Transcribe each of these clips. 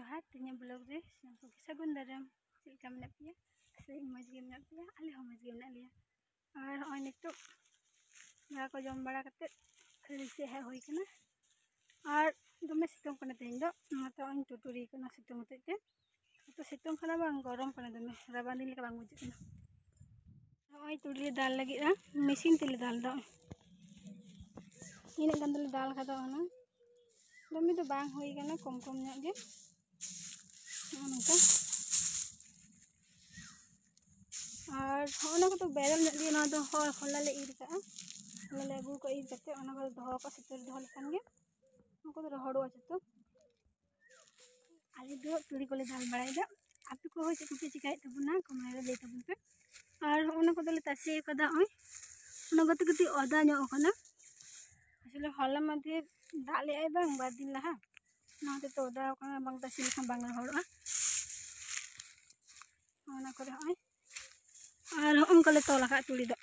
जोहार तेज ब्लॉग रे सगुन दाराम चलका मेना पे से मज गे मेना पे आले हो मज गे मेना लिया और हय नितो दाका को जम बड़ा करते खाली से है होई कना और दमे सितुंग कना तेज दो नाते अन टुटुरी कना सितुंग होते तो सितुंग खाना बांग गरम कना दमे राबान दिन लेका बांग बुझ कना हय तुड़ी दाल लगी मेसिन तेले दाल दो इन गंदले दाल खादा ओना दमे तो बांग होई कना कम कम ᱧᱚᱜ गे नोंका और ओना को तो बेरल ᱧᱚᱜ गे ना तो होला ले ईर का होला ले अगू को ईर करते ओना को दोहो को सितर दोहो लेखान गे उनको तो रहोड़ो जतो आले दो तुड़ी को ले दाल बड़ाई दा आपे को होय चेक चिकाय तबुना कमेंट रे ले तबुन पे और ओना को दले तासे कदा ओय ओना गति गति अदा ᱧᱚᱜ कना असले होला मध्ये दाले आय बांग बार दिन लहा नाते तो अदा कना बांग तासे लेखान बांग रहोड़ो ओना करे होय और उनकले तोल का तुड़ी दो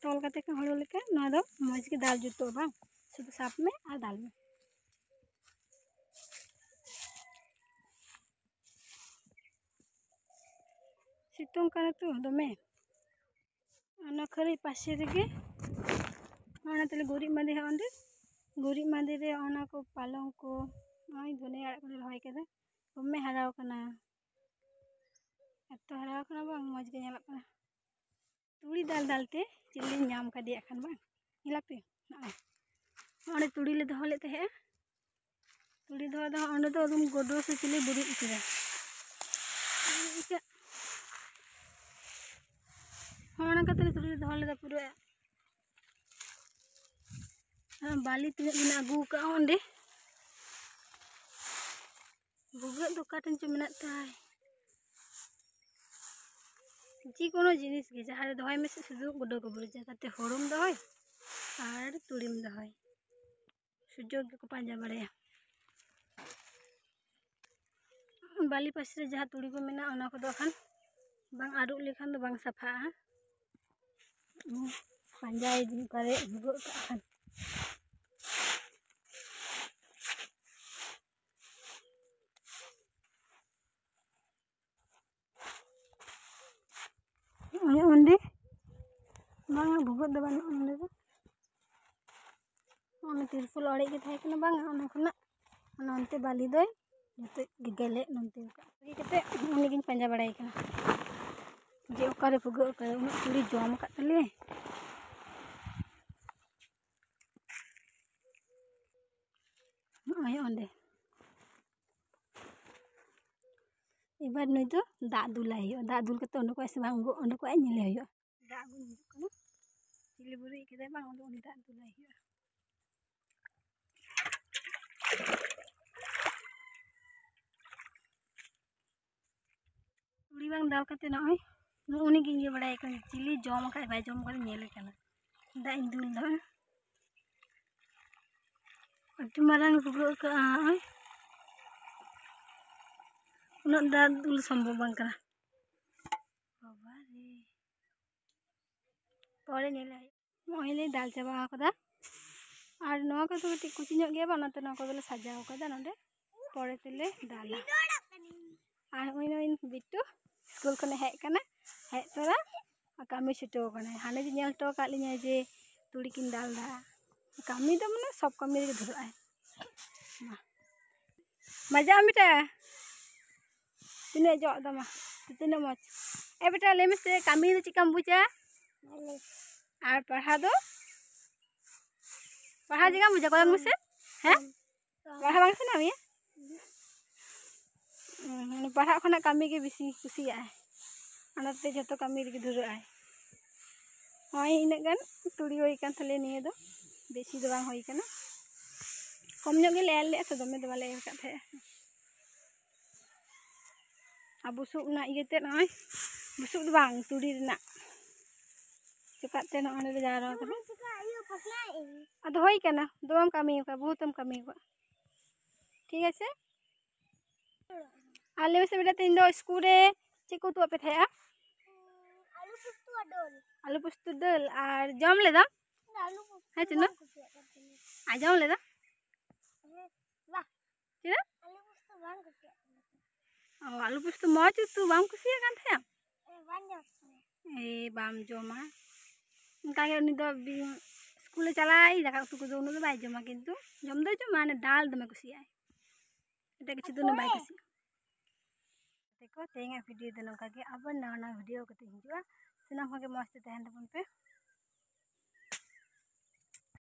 तोल काते के हड़ो लेके ना दो मज के दाल जुतो बांग शुद्ध साफ में और दाल में सितुंग कना तो दमे ओना खरे पासे रेगे ओना तले गुरी मांदे है ओंदे गुरी मांदे रे ओना को पालंग को ओय धने आड़ को रहोय केदा दमे हराव कना एतो हराव कना बांग मज के नेला कना तुड़ी दाल दालते चिल्ली नाम का दिया खान बांग हिलापे ओंडे तुड़ी ले दोहो ले तहे तुड़ी दोहो दा ओंडे तो एकदम गोडो से चिल्ली बुरी इतरा ओना का तले तुड़ी दोहो ले दा पूरा बाली तिना दिन अगू का ओंडे भुगा दो काटन च मेना ताय जी कोनो जिनिस गे जहाँ दोहय में से सुदु गुडो को बुझ जाते होरम दोहय और तुड़ीम दोहय सुजोग को पांजा बड़े बाली पास रे जहाँ तुड़ी को मेना ओना को दो खान बांग आरु लेखान दो बांग सफा पांजाय दिन करे भुगो का खान ओंडे बांग भुगो दो बान ओंडे दो ओना तिरफुल अड़े के थाय कना बांग ओना खना ओना ओनते बाली दोय जते गेले नंते का गी कते उनी गिन पंजा बड़ाई कना जे ओकारे भुगो करे उन तुड़ी जम का तले ओय ओंडे एबार नई तो दा दुलाई हो दा दुल कते ओंडे को ऐसे बांग ओंडे को नेले हो दा गुन कना चिल्ली बुरी के बांग ओंडे उनी दा दुलाई हो तुड़ी बांग दाल कते नय उनी गिन ये बड़ाई कन चिल्ली जम का भाई जम कर नेले कना दा इन दुल दा अति मारंग भुगो का उन दा दुल संभव बांग कना बाबा रे परे नेले ओइले दाल चाबा कदा और नवा को तो कुची ᱧᱚᱜ गया बनाते ना को दले सजाव कदा नंदे परे तेले दाला और ओइनो इन बिट्टू स्कूल को हेज कना हेज तोरा कामी छुटो कना हाने जे नेल तो का लिया जे तुड़ी किन दाल दा कामी तो माने सब कामी रे धरो आय मजा मिटा तिने जो दमा तिने मच ए बेटा ले में से कामी दो चिकम बुझा और पढ़ा दो पढ़ा जगह मुझे को मुझसे हैं पढ़ा बांग से ना ये पढ़ा खना कामी के बेसी खुशिया है अनते जतो कामी रे धुरो आय होय इन गन तुड़ी होई कान थले निये दो बेसी दो बांग होई कना कम ᱧᱚᱜ गे ले तो दमे दो बाले का थे अब बुसुक ना इयते नय बुसुक दो बांग तुड़ी रना चुकाते न ओने जारा कना अद होई कना दोम कामी का बहुतम कामी का ठीक है से आले से बेटा तीन दो स्कूल रे चिकू तो पे थे आलू पुस्तु दल और जम ले दा है चिनो आ जम ले दा वाह चिनो आलू पुस्तु बांग आलू पोस्तो मौज तू बाम कुसिया कान थे बाम जमा उनका के उनी दो स्कूल चलाई दाका उतु को दोनो बाय जमा किंतु जम दो जो माने दाल दमे कुसिया एटा किछि दोनो बाय कुसिया देखो तेंगा वीडियो दे नोका के अब नवा वीडियो को हिजुआ सिना होगे मस्त तहन पे